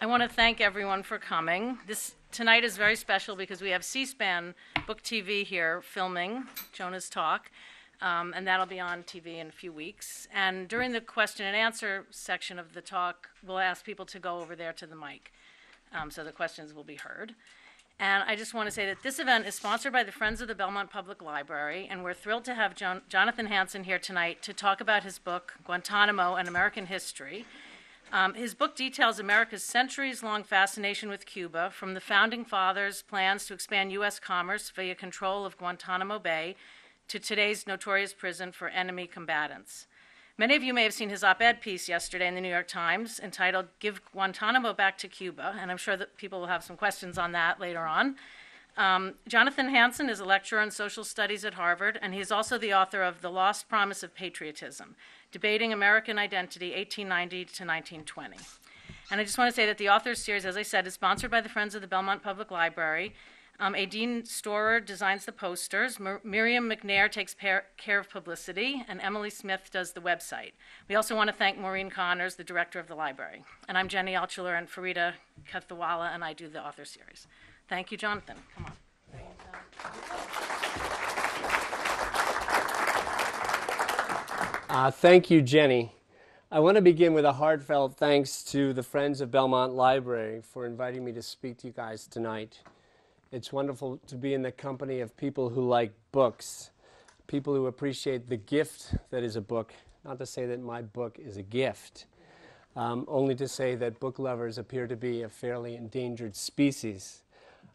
I want to thank everyone for coming. Tonight is very special because we have C-SPAN BookTV here filming Jonah's talk, and that'll be on TV in a few weeks. And during the question and answer section of the talk, we'll ask people to go over there to the mic, so the questions will be heard. And I just want to say that this event is sponsored by the Friends of the Belmont Public Library, and we're thrilled to have Jonathan Hansen here tonight to talk about his book, Guantanamo, An American History. His book details America's centuries-long fascination with Cuba, from the Founding Fathers' plans to expand U.S. commerce via control of Guantanamo Bay to today's notorious prison for enemy combatants. Many of you may have seen his op-ed piece yesterday in the New York Times entitled, "Give Guantanamo Back to Cuba," and I'm sure that people will have some questions on that later on. Jonathan Hansen is a lecturer in social studies at Harvard, and he's also the author of The Lost Promise of Patriotism, Debating American Identity, 1890 to 1920. And I just want to say that the author's series, as I said, is sponsored by the Friends of the Belmont Public Library. Dean Storer designs the posters, Miriam McNair takes care of publicity, and Emily Smith does the website. We also want to thank Maureen Connors, the director of the library. And I'm Jenny Altschuler, and Farida Kathawala, and I do the author series. Thank you, Jonathan. Come on. Thank you, Jenny. I want to begin with a heartfelt thanks to the Friends of Belmont Library for inviting me to speak to you guys tonight. It's wonderful to be in the company of people who like books, people who appreciate the gift that is a book. Not to say that my book is a gift, only to say that book lovers appear to be a fairly endangered species.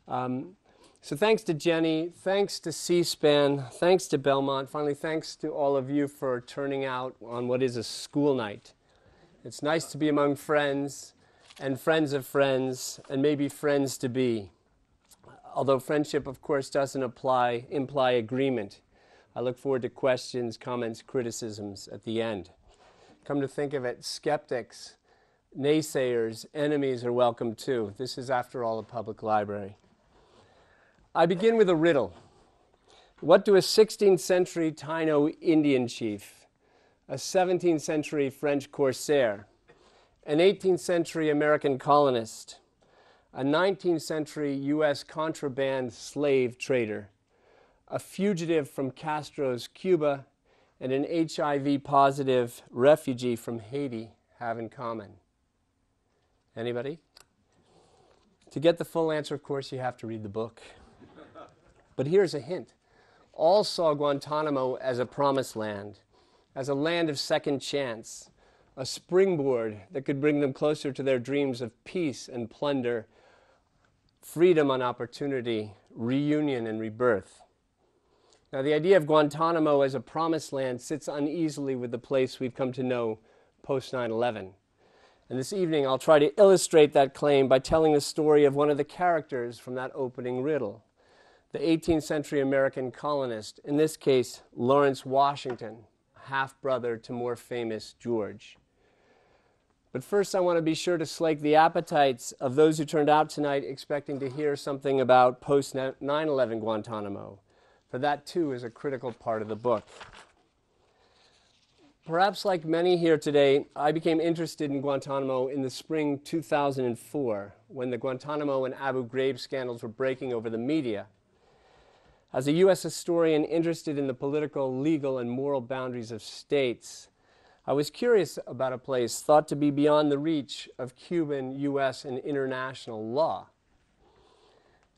So thanks to Jenny, thanks to C-SPAN, thanks to Belmont, finally thanks to all of you for turning out on what is a school night. It's nice to be among friends and friends of friends and maybe friends to be. Although friendship, of course, doesn't imply agreement. I look forward to questions, comments, criticisms at the end. Come to think of it, skeptics, naysayers, enemies are welcome too. This is, after all, a public library. I begin with a riddle. What do a 16th century Taino Indian chief, a 17th century French corsair, an 18th century American colonist, a 19th century U.S. contraband slave trader, a fugitive from Castro's Cuba, and an HIV-positive refugee from Haiti have in common? Anybody? To get the full answer, of course, you have to read the book. But here's a hint. All saw Guantanamo as a promised land, as a land of second chance, a springboard that could bring them closer to their dreams of peace and plunder, freedom and opportunity, reunion and rebirth. Now, the idea of Guantanamo as a promised land sits uneasily with the place we've come to know post 9/11. And this evening, I'll try to illustrate that claim by telling the story of one of the characters from that opening riddle, the 18th century American colonist, in this case, Lawrence Washington, half-brother to more famous George. But first, I want to be sure to slake the appetites of those who turned out tonight expecting to hear something about post-9/11 Guantanamo, for that, too, is a critical part of the book. Perhaps like many here today, I became interested in Guantanamo in the spring 2004, when the Guantanamo and Abu Ghraib scandals were breaking over the media. As a U.S. historian interested in the political, legal, and moral boundaries of states, I was curious about a place thought to be beyond the reach of Cuban, U.S., and international law.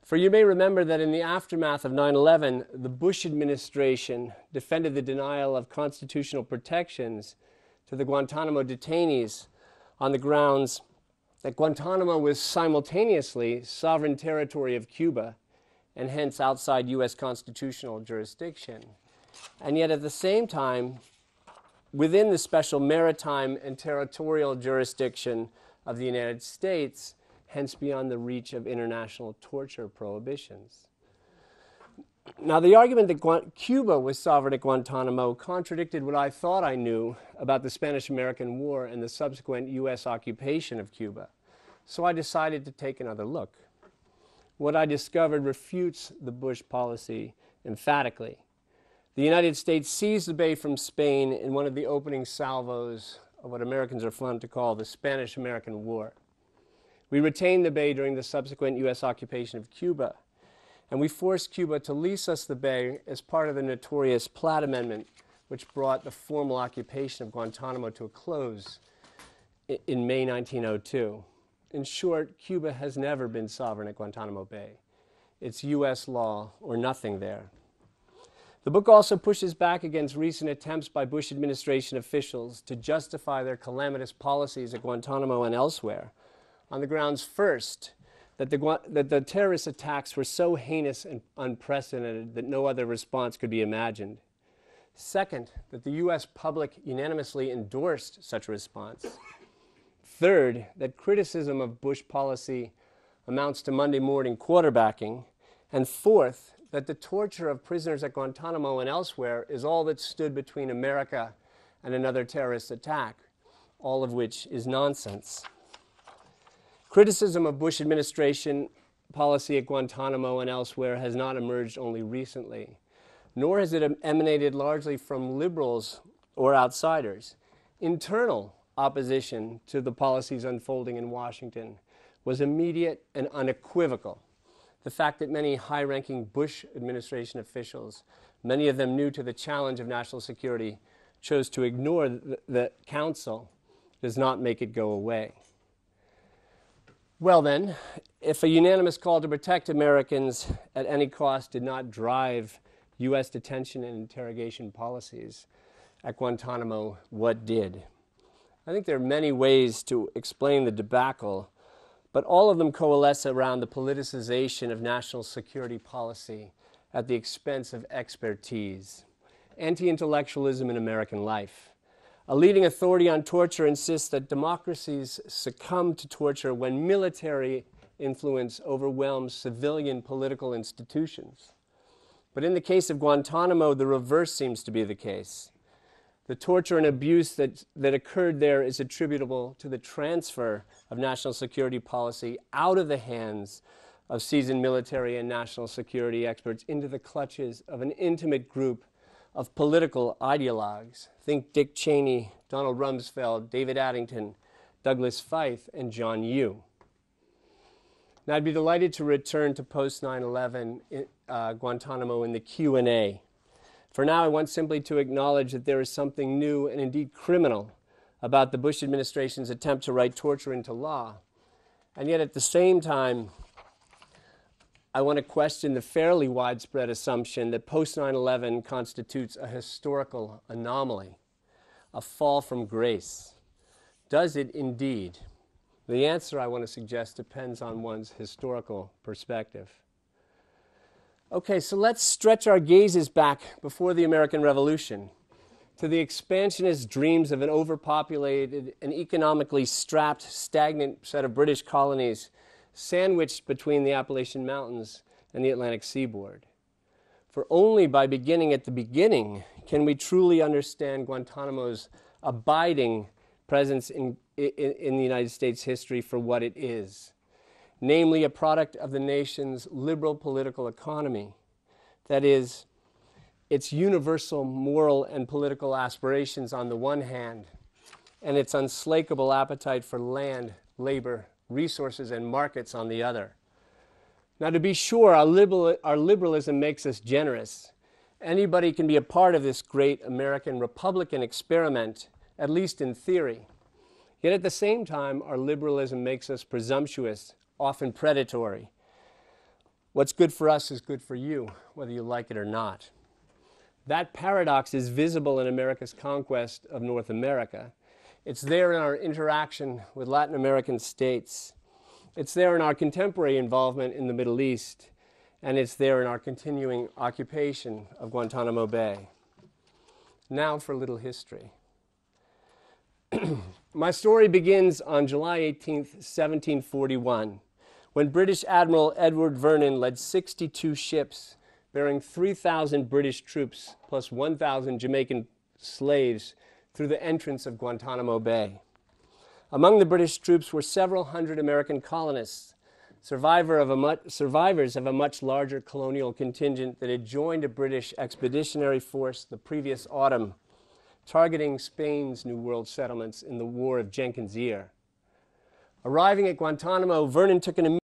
For you may remember that in the aftermath of 9/11, the Bush administration defended the denial of constitutional protections to the Guantanamo detainees on the grounds that Guantanamo was simultaneously sovereign territory of Cuba and hence outside U.S. constitutional jurisdiction. And yet at the same time, within the special maritime and territorial jurisdiction of the United States, hence beyond the reach of international torture prohibitions. Now, the argument that Cuba was sovereign at Guantanamo contradicted what I thought I knew about the Spanish-American War and the subsequent U.S. occupation of Cuba. So I decided to take another look. What I discovered refutes the Bush policy emphatically. The United States seized the bay from Spain in one of the opening salvos of what Americans are fond to call the Spanish-American War. We retained the bay during the subsequent U.S. occupation of Cuba, and we forced Cuba to lease us the bay as part of the notorious Platt Amendment, which brought the formal occupation of Guantanamo to a close in May 1902. In short, Cuba has never been sovereign at Guantanamo Bay. It's U.S. law or nothing there. The book also pushes back against recent attempts by Bush administration officials to justify their calamitous policies at Guantanamo and elsewhere on the grounds, first, that the terrorist attacks were so heinous and unprecedented that no other response could be imagined. Second, that the U.S. public unanimously endorsed such a response. Third, that criticism of Bush policy amounts to Monday morning quarterbacking. And fourth, that the torture of prisoners at Guantanamo and elsewhere is all that stood between America and another terrorist attack, all of which is nonsense. Criticism of Bush administration policy at Guantanamo and elsewhere has not emerged only recently, nor has it emanated largely from liberals or outsiders. Internal opposition to the policies unfolding in Washington was immediate and unequivocal. The fact that many high-ranking Bush administration officials, many of them new to the challenge of national security, chose to ignore the counsel does not make it go away. Well then, if a unanimous call to protect Americans at any cost did not drive U.S. detention and interrogation policies at Guantanamo, what did? I think there are many ways to explain the debacle, but all of them coalesce around the politicization of national security policy at the expense of expertise, anti-intellectualism in American life. A leading authority on torture insists that democracies succumb to torture when military influence overwhelms civilian political institutions. But in the case of Guantanamo, the reverse seems to be the case. The torture and abuse that occurred there is attributable to the transfer of national security policy out of the hands of seasoned military and national security experts into the clutches of an intimate group of political ideologues. Think Dick Cheney, Donald Rumsfeld, David Addington, Douglas Feith, and John Yoo. Now, I'd be delighted to return to post-9/11 Guantanamo in the Q&A. For now, I want simply to acknowledge that there is something new and indeed criminal about the Bush administration's attempt to write torture into law. And yet, at the same time, I want to question the fairly widespread assumption that post-9/11 constitutes a historical anomaly, a fall from grace. Does it indeed? The answer, I want to suggest, depends on one's historical perspective. Okay, so let's stretch our gazes back before the American Revolution to the expansionist dreams of an overpopulated and economically strapped, stagnant set of British colonies sandwiched between the Appalachian Mountains and the Atlantic seaboard. For only by beginning at the beginning can we truly understand Guantanamo's abiding presence in the United States history for what it is, namely a product of the nation's liberal political economy. That is, its universal moral and political aspirations on the one hand, and its unslakable appetite for land, labor, resources, and markets on the other. Now, to be sure, our liberalism makes us generous. Anybody can be a part of this great American Republican experiment, at least in theory. Yet at the same time, our liberalism makes us presumptuous, often predatory. What's good for us is good for you, whether you like it or not. That paradox is visible in America's conquest of North America. It's there in our interaction with Latin American states. It's there in our contemporary involvement in the Middle East. And it's there in our continuing occupation of Guantanamo Bay. Now for a little history. My story begins on July 18th, 1741, when British Admiral Edward Vernon led 62 ships bearing 3,000 British troops plus 1,000 Jamaican slaves through the entrance of Guantanamo Bay. Among the British troops were several hundred American colonists, survivors of a much larger colonial contingent that had joined a British expeditionary force the previous autumn, targeting Spain's New World settlements in the War of Jenkins' Ear. Arriving at Guantanamo, Vernon took an